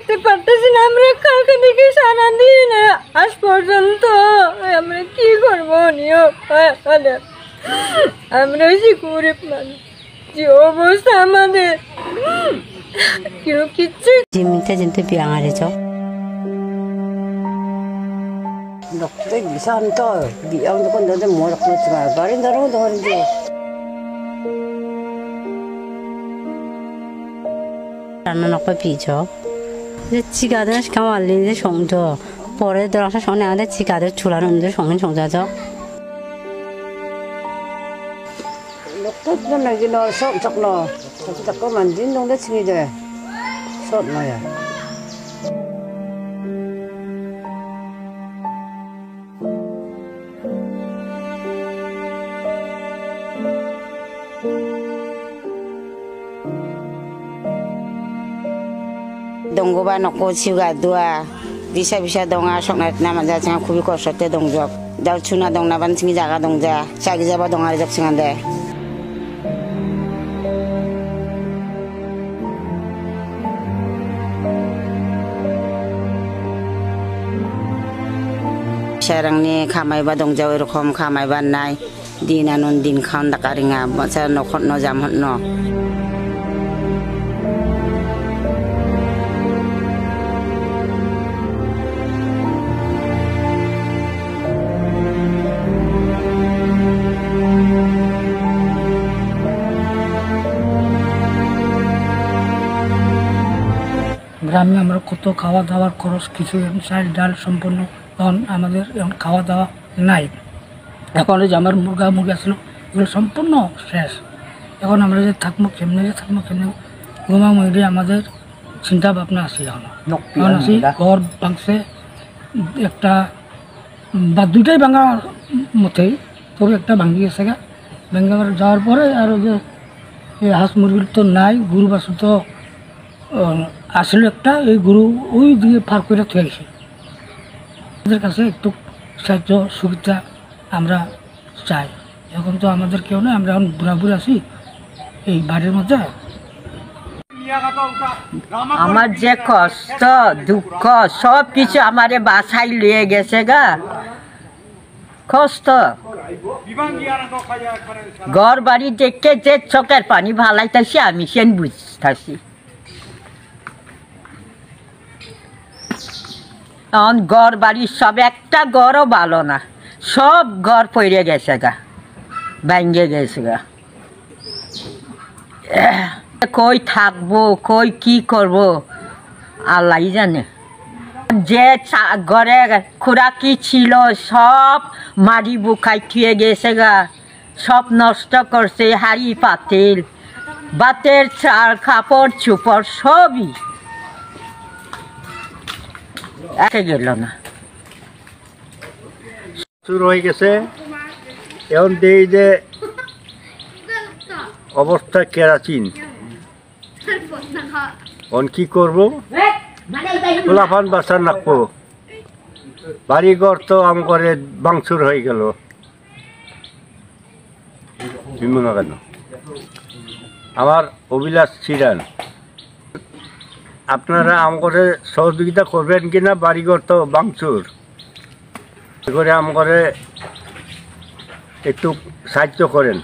থাকতে পারতেছি না। আমরা কালকে থেকে সারাদিন আজ পর্যন্ত আমরা কি করবো নিয়োগ আমরা হয়েছি গরিব মানুষ, যে অবস্থা আমাদের কেউ কিচ্ছু জিমিতে জিনতে বিয়াঙারেছ 넉대 미사한다 미양도 건데 뭐라고 했지 마 말인다로 너는데 রান্না নকবে পিছ যে চিকাদের কামালি যে সংজ পরে দরাসা সনে আমাদের চিকাদের চুলার মধ্যে সঙ্গে সংজাজ 넉대 나기 너 석적너 저기 만진 동네 층이데 섰나야 দংগবা নকো চিগা দুয়া দিশা বিশা দঙা সংনাত নামা যা চাঙা খুবই কষ্টতে দংজক দাউ ছুনা দংনা বান চিঙি জাগা দংজা চাগি যাবা দঙারে জক চিঙা দে সারাংনি খামাইবা দংজাও এরকম খামাইবা নাই দিন আনুন দিন খাওন দাকারিঙা বাচ্চা নখত ন জামহত ন গ্রামে আমরা কত খাওয়া দাওয়ার খরচ কিছু চাল ডাল সম্পূর্ণ এখন আমাদের এখন খাওয়া দাওয়া নাই। এখন যে আমার মুরগা ছিল এগুলো সম্পূর্ণ শেষ। এখন আমরা যে থাকবো কেমনে ঘুমা মহিলে আমাদের চিন্তা ভাবনা আছে। এখন আছি ঘর ভাঙছে একটা বা দুইটাই ভাঙা মতেই, তবে একটা ভাঙি গেছে গা। ভেঙে যাওয়ার পরে আর যে হাঁস মুরগির তো নাই, গরু বাছুর তো আসলে একটা এই গরু ওই দিয়ে পার করে থয়ে গেছে। আমাদের কাছে একটু সাহায্য সুবিধা আমরা চাই। এখন তো আমাদের কেউ নেই, আমরা এখন বুড়াবুড়ি আছি এই বাড়ির মধ্যে। আমার যে কষ্ট দুঃখ সব কিছু আমারে বাসায় লিয়ে গেছে গা। কষ্ট ঘর বাড়ি দেখে যে চোখের পানি ভালাইতেছি আমি সেন বুঝতেছি। এখন ঘর বাড়ি সব একটা ঘরও ভালো না, সব ঘর পড়ে গেছে গা, ভেঙে গেছে গা। কই থাকবো কই কি করব আল্লাহ জানে। যে ঘরে খোরাকি ছিল সব মারি বুকাই থুয়ে গেছে গা, সব নষ্ট করছে। হাড়ি পাতিল বাতের চাল কাপড় চুপড় সবই গেল না, শুরু হয়ে গেছে। এখন দেই যে অবস্থা কেরাচিন, এখন কি করবো? গোলাপান বাসার নাকবো, বাড়িঘর তো আম করে বাংচুর হয়ে গেল। কেন আমার অভিলাষ ছিলেন, আপনারা আম করে সহযোগিতা করবেন কিনা? বাড়িঘর তো বাংচুর করে আম করে একটু সাহায্য করেন।